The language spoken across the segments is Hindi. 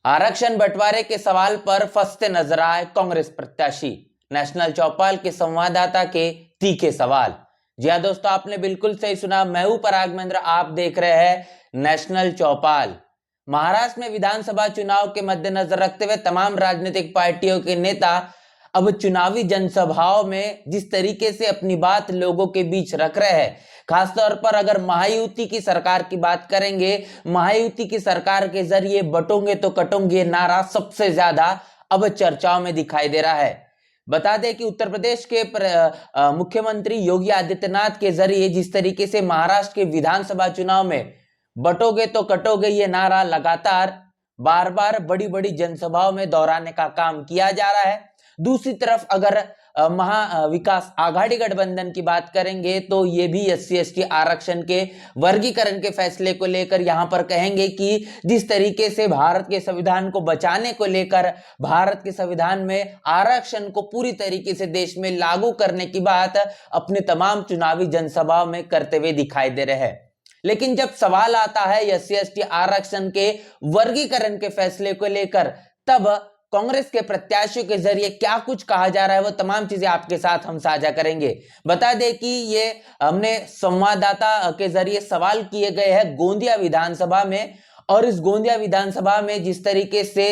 आरक्षण बंटवारे के सवाल पर फंसते नजर आए कांग्रेस प्रत्याशी। नेशनल चौपाल के संवाददाता के तीखे सवाल। जी हां दोस्तों, आपने बिल्कुल सही सुना। मैं हूं पराग महेंद्र, आप देख रहे हैं नेशनल चौपाल। महाराष्ट्र में विधानसभा चुनाव के मद्देनजर रखते हुए तमाम राजनीतिक पार्टियों के नेता अब चुनावी जनसभाओं में जिस तरीके से अपनी बात लोगों के बीच रख रहे हैं, खासतौर पर अगर महायुति की सरकार की बात करेंगे, महायुति की सरकार के जरिए बटोंगे तो कटोंगे नारा सबसे ज्यादा अब चर्चाओं में दिखाई दे रहा है। बता दें कि उत्तर प्रदेश के मुख्यमंत्री योगी आदित्यनाथ के जरिए जिस तरीके से महाराष्ट्र के विधानसभा चुनाव में बटोगे तो कटोगे ये नारा लगातार बार बार बड़ी बड़ी जनसभाओं में दोहराने का काम किया जा रहा है। दूसरी तरफ अगर महाविकास आघाड़ी गठबंधन की बात करेंगे तो ये भी SC/ST आरक्षण के वर्गीकरण के फैसले को लेकर यहां पर कहेंगे कि जिस तरीके से भारत के संविधान को बचाने को लेकर भारत के संविधान में आरक्षण को पूरी तरीके से देश में लागू करने की बात अपने तमाम चुनावी जनसभाओं में करते हुए दिखाई दे रहे हैं। लेकिन जब सवाल आता है SC/ST आरक्षण के वर्गीकरण के फैसले को लेकर, तब कांग्रेस के प्रत्याशियों के जरिए क्या कुछ कहा जा रहा है वो तमाम चीजें आपके साथ हम साझा करेंगे। बता दें कि ये हमने संवाददाता के जरिए सवाल किए गए हैं गोंदिया विधानसभा में, और इस गोंदिया विधानसभा में जिस तरीके से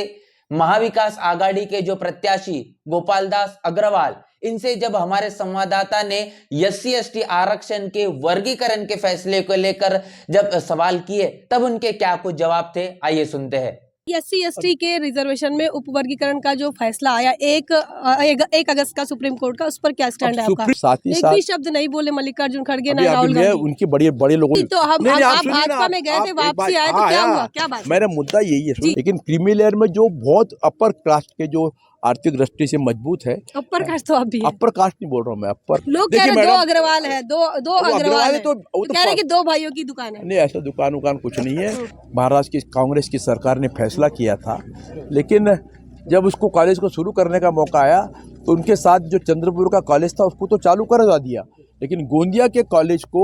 महाविकास आघाड़ी के जो प्रत्याशी गोपाल दास अग्रवाल, इनसे जब हमारे संवाददाता ने SC/ST आरक्षण के वर्गीकरण के फैसले को लेकर जब सवाल किए, तब उनके क्या कुछ जवाब थे, आइए सुनते हैं। SC/ST के रिजर्वेशन में उपवर्गीकरण का जो फैसला आया 1 अगस्त का सुप्रीम कोर्ट का, उस पर क्या स्टैंड है आपका? एक भी शब्द नहीं बोले मल्लिकार्जुन खड़गे ना राहुल गांधी। उनके बड़े लोगों तो आप भाजपा में गए थे, वापसी आए तो क्या हुआ, क्या बात? मेरा मुद्दा यही है, लेकिन क्रीमी लेयर में जो बहुत अपर कास्ट के जो आर्थिक दृष्टि से मजबूत है, अपर कास्ट तो आप भी अपर कास्ट नहीं बोल रहा हूँ मैं, अपर लोग कह रहे 2 अग्रवाल है, दो अग्रवाल है, तो कह रहे कि 2 भाइयों की दुकान है। नहीं, ऐसा दुकान कुछ नहीं है। महाराष्ट्र की कांग्रेस की सरकार ने फैसला किया था, लेकिन जब उसको कॉलेज को शुरू करने का मौका आया तो उनके साथ जो चंद्रपुर का कॉलेज था उसको तो चालू करवा दिया, लेकिन गोंदिया के कॉलेज को,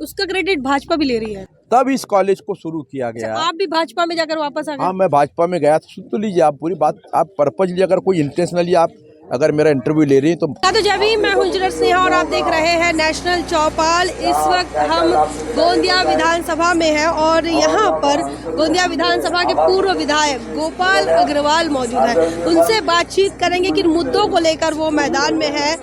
उसका क्रेडिट भाजपा भी ले रही है, तब इस कॉलेज को शुरू किया गया। आप भी भाजपा में जाकर वापस आ गए? हाँ, मैं भाजपा में गया था। सुन तो लीजिए आप पूरी बात, आप पर्पजली अगर कोई इंटेंशनली आप अगर मेरा इंटरव्यू ले रही हैं तो जब भी मैं हूं जुनर स्नेहा और आप देख रहे हैं नेशनल चौपाल। इस वक्त हम गोंदिया विधानसभा में हैं और यहाँ पर गोंदिया विधानसभा के पूर्व विधायक गोपाल अग्रवाल मौजूद हैं। उनसे बातचीत करेंगे किन मुद्दों को लेकर वो मैदान में है।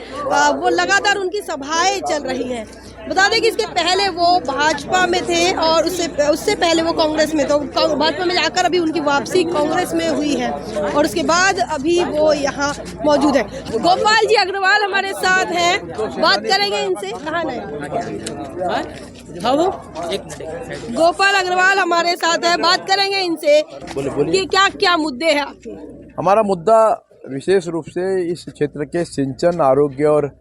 वो लगातार उनकी सभाएं चल रही हैं। बता दें कि इसके पहले वो भाजपा में थे और उससे पहले वो कांग्रेस में, तो भाजपा में जाकर अभी उनकी वापसी कांग्रेस में हुई है और उसके बाद अभी वो यहाँ मौजूद है। गोपाल जी अग्रवाल हमारे साथ हैं, बात करेंगे इनसे। कहाँ नहीं, गोपाल अग्रवाल हमारे साथ है, बात करेंगे इनसे कि क्या क्या मुद्दे हैं आपके। हमारा मुद्दा विशेष रूप से इस क्षेत्र के सिंचन, आरोग्य और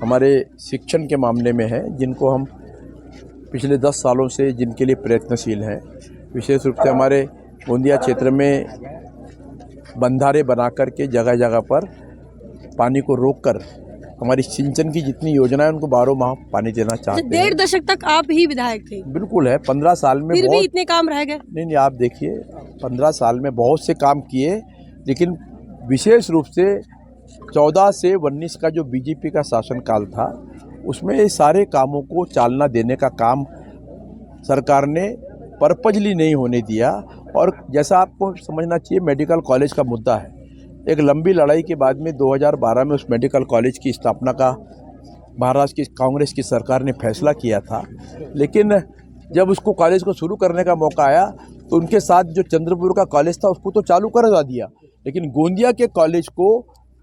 हमारे शिक्षण के मामले में है, जिनको हम पिछले 10 सालों से जिनके लिए प्रयत्नशील हैं। विशेष रूप से हमारे गोंदिया क्षेत्र में बंधारे बना कर के जगह जगह पर पानी को रोककर हमारी सिंचन की जितनी योजना है उनको 12 माह पानी देना चाहते हैं। 1.5 दशक तक आप ही विधायक थे? बिल्कुल है। 15 साल में फिर भी इतने काम रह गए? नहीं, आप देखिए 15 साल में बहुत से काम किए, लेकिन विशेष रूप से 14 से 19 का जो बीजेपी का शासनकाल था उसमें ये सारे कामों को चालना देने का काम सरकार ने पर्पजली नहीं होने दिया। और जैसा आपको समझना चाहिए, मेडिकल कॉलेज का मुद्दा है। एक लंबी लड़ाई के बाद में 2012 में उस मेडिकल कॉलेज की स्थापना का महाराष्ट्र की कांग्रेस की सरकार ने फैसला किया था, लेकिन जब उसको कॉलेज को शुरू करने का मौका आया तो उनके साथ जो चंद्रपुर का कॉलेज था उसको तो चालू करवा दिया, लेकिन गोंदिया के कॉलेज को,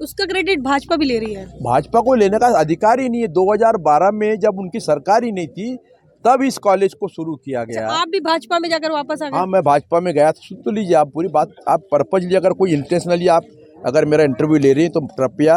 उसका क्रेडिट भाजपा भी ले रही है। भाजपा को लेने का अधिकार ही नहीं है। 2012 में जब उनकी सरकार ही नहीं थी तब इस कॉलेज को शुरू किया गया। आप भी भाजपा में जाकर वापस आ गए? हाँ, मैं भाजपा में गया था। सुन तो लीजिए आप पूरी बात, आप पर्पजली अगर कोई इंटेंशनली आप अगर मेरा इंटरव्यू ले रही हैं तो कृपया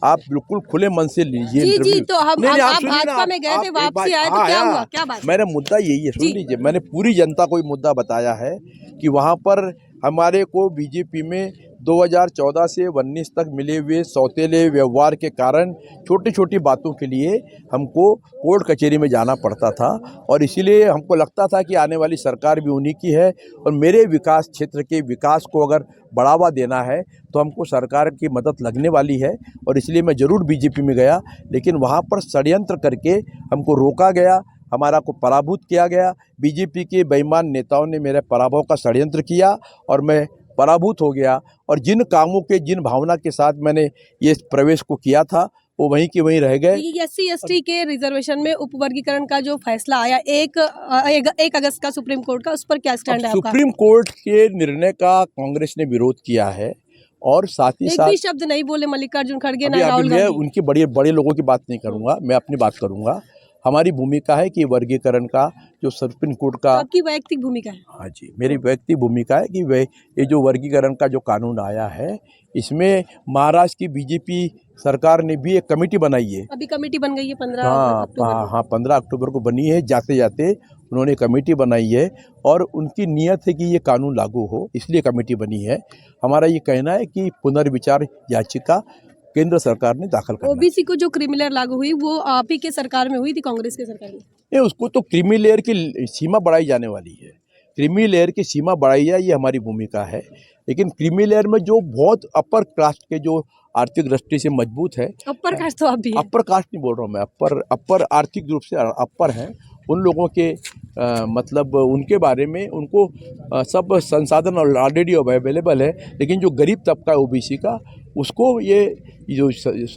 आप बिल्कुल खुले मन से लीजिए इंटरव्यू। जी, तो आप भाजपा में गए थे, वापसी आए तो क्या हुआ, क्या बात? मेरा मुद्दा यही है, सुन लीजिए। मैंने पूरी जनता को मुद्दा बताया है कि वहाँ पर हमारे को बीजेपी में 2014 से 19 तक मिले हुए सौतेले व्यवहार के कारण छोटी छोटी बातों के लिए हमको कोर्ट कचहरी में जाना पड़ता था और इसीलिए हमको लगता था कि आने वाली सरकार भी उन्हीं की है और मेरे विकास क्षेत्र के विकास को अगर बढ़ावा देना है तो हमको सरकार की मदद लगने वाली है और इसलिए मैं ज़रूर बीजेपी में गया, लेकिन वहाँ पर षड्यंत्र करके हमको रोका गया, हमारा को पराभूत किया गया। बीजेपी के बेईमान नेताओं ने मेरे पराभव का षड्यंत्र किया और मैं पराभूत हो गया और जिन कामों के जिन भावना के साथ मैंने ये प्रवेश को किया था वो वहीं के वहीं रह गए। SC/ST के रिजर्वेशन में उपवर्गीकरण का जो फैसला आया 1 अगस्त का सुप्रीम कोर्ट का, उस पर क्या स्टैंड है आपका? सुप्रीम कोर्ट के निर्णय का कांग्रेस ने विरोध किया है और साथ ही एक भी शब्द नहीं बोले मल्लिकार्जुन खड़गे ना राहुल मैं गांधी। उनकी बड़े लोगों की बात नहीं करूंगा, मैं अपनी बात करूंगा। हमारी भूमिका है कि वर्गीकरण का जो सुप्रीम कोर्ट का, आपकी वैयक्तिक भूमिका है? हाँ जी, मेरी वैयक्तिक भूमिका है कि ये जो वर्गीकरण का जो कानून आया है इसमें महाराष्ट्र की बीजेपी सरकार ने भी एक कमेटी बनाई है। अभी कमेटी बन गई है 15 हाँ, 15 अक्टूबर को बनी है। जाते जाते उन्होंने कमेटी बनाई है और उनकी नीयत है कि ये कानून लागू हो, इसलिए कमेटी बनी है। हमारा ये कहना है कि पुनर्विचार याचिका केंद्र सरकार ने दाखिल करना। ओबीसी को जो क्रीमी लागू हुई वो आप ही के सरकार में हुई थी, कांग्रेस के सरकार में? नहीं, उसको तो क्रीमी लेयर की सीमा बढ़ाई जाने वाली है। क्रीमी लेयर की सीमा बढ़ाई जाए ये हमारी भूमिका है, लेकिन क्रीमी लेयर में जो बहुत अपर कास्ट के जो आर्थिक दृष्टि से मजबूत है, अपर कास्ट तो आप भी हैं। अपर कास्ट नहीं बोल रहा हूँ मैं, अपर आर्थिक रूप से अपर हैं उन लोगों के मतलब उनके बारे में उनको सब संसाधन ऑलरेडी अवेलेबल है, लेकिन जो गरीब तबका है ओबीसी का उसको ये जो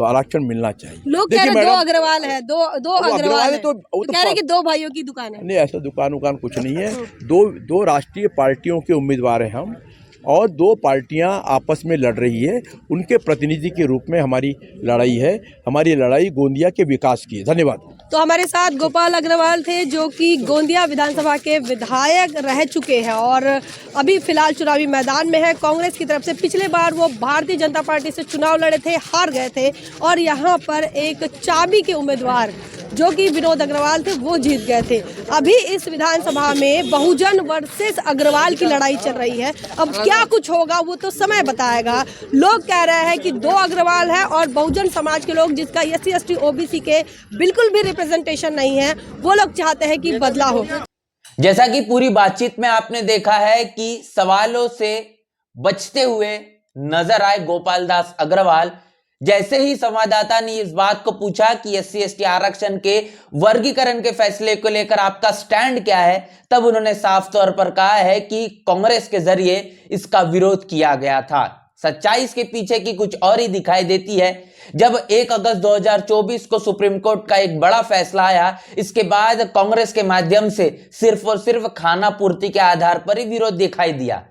आरक्षण मिलना चाहिए। लोग कह रहे हैं 2 अग्रवाल है, दो अग्रवाल है, तो कह रहे हैं कि 2 भाइयों की दुकान है। नहीं, ऐसा दुकान कुछ नहीं है। दो राष्ट्रीय पार्टियों के उम्मीदवार हैं हम और 2 पार्टियां आपस में लड़ रही है, उनके प्रतिनिधि के रूप में हमारी लड़ाई है। हमारी लड़ाई गोंदिया के विकास की है। धन्यवाद। तो हमारे साथ गोपाल अग्रवाल थे जो कि गोंदिया विधानसभा के विधायक रह चुके हैं और अभी फिलहाल चुनावी मैदान में है कांग्रेस की तरफ से। पिछले बार वो भारतीय जनता पार्टी से चुनाव लड़े थे, हार गए थे और यहाँ पर एक चाबी के उम्मीदवार जो कि विनोद अग्रवाल थे वो जीत गए थे। अभी इस विधानसभा में बहुजन वर्सेस अग्रवाल की लड़ाई चल रही है। अब क्या कुछ होगा वो तो समय बताएगा। लोग कह रहे हैं कि 2 अग्रवाल है और बहुजन समाज के लोग जिसका SC/ST OBC के बिल्कुल भी रिप्रेजेंटेशन नहीं है, वो लोग चाहते हैं कि बदलाव हो। जैसा कि पूरी बातचीत में आपने देखा है कि सवालों से बचते हुए नजर आए गोपाल दास अग्रवाल। जैसे ही संवाददाता ने इस बात को पूछा कि SC/ST आरक्षण के वर्गीकरण के फैसले को लेकर आपका स्टैंड क्या है, तब उन्होंने साफ तौर पर कहा है कि कांग्रेस के जरिए इसका विरोध किया गया था। सच्चाई इसके पीछे की कुछ और ही दिखाई देती है। जब 1 अगस्त 2024 को सुप्रीम कोर्ट का एक बड़ा फैसला आया, इसके बाद कांग्रेस के माध्यम से सिर्फ और सिर्फ खाना पूर्ति के आधार पर ही विरोध दिखाई दिया,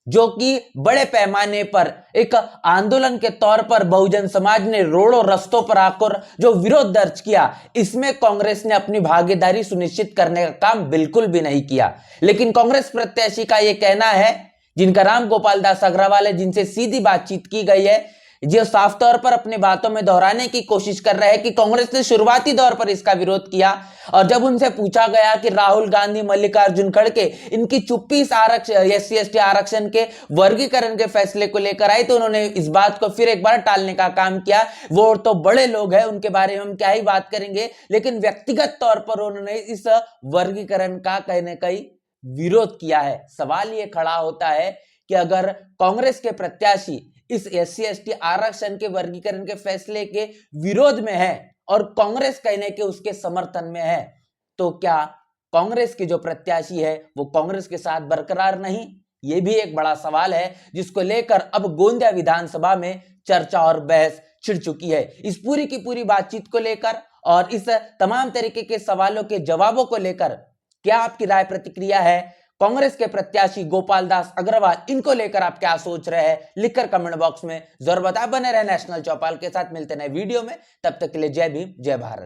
जो कि बड़े पैमाने पर एक आंदोलन के तौर पर बहुजन समाज ने रोडों रस्तों पर आकर जो विरोध दर्ज किया, इसमें कांग्रेस ने अपनी भागीदारी सुनिश्चित करने का काम बिल्कुल भी नहीं किया। लेकिन कांग्रेस प्रत्याशी का यह कहना है, जिनका नाम गोपाल दास अग्रवाल है, जिनसे सीधी बातचीत की गई है, जो साफ तौर पर अपनी बातों में दोहराने की कोशिश कर रहे हैं कि कांग्रेस ने शुरुआती दौर पर इसका विरोध किया और जब उनसे पूछा गया कि राहुल गांधी, मल्लिकार्जुन खड़गे इनकी चुप्पी इस SC/ST आरक्षण के वर्गीकरण के फैसले को लेकर आई, तो उन्होंने इस बात को फिर एक बार टालने का काम किया। वो तो बड़े लोग हैं, उनके बारे में हम क्या ही बात करेंगे, लेकिन व्यक्तिगत तौर पर उन्होंने इस वर्गीकरण का कहीं ना कहीं विरोध किया है। सवाल ये खड़ा होता है कि अगर कांग्रेस के प्रत्याशी इस SC/ST आरक्षण के वर्गीकरण के फैसले के विरोध में है और कांग्रेस कहने के उसके समर्थन में है, तो क्या कांग्रेस की जो प्रत्याशी है वो कांग्रेस के साथ बरकरार नहीं? ये भी एक बड़ा सवाल है जिसको लेकर अब गोंदिया विधानसभा में चर्चा और बहस छिड़ चुकी है। इस पूरी की पूरी बातचीत को लेकर और इस तमाम तरीके के सवालों के जवाबों को लेकर क्या आपकी राय प्रतिक्रिया है? कांग्रेस के प्रत्याशी गोपाल दास अग्रवाल, इनको लेकर आप क्या सोच रहे हैं? लिखकर कमेंट बॉक्स में जरूर बताएं। बने रहे नेशनल चौपाल के साथ, मिलते नए वीडियो में, तब तक के लिए जय भीम, जय भारत।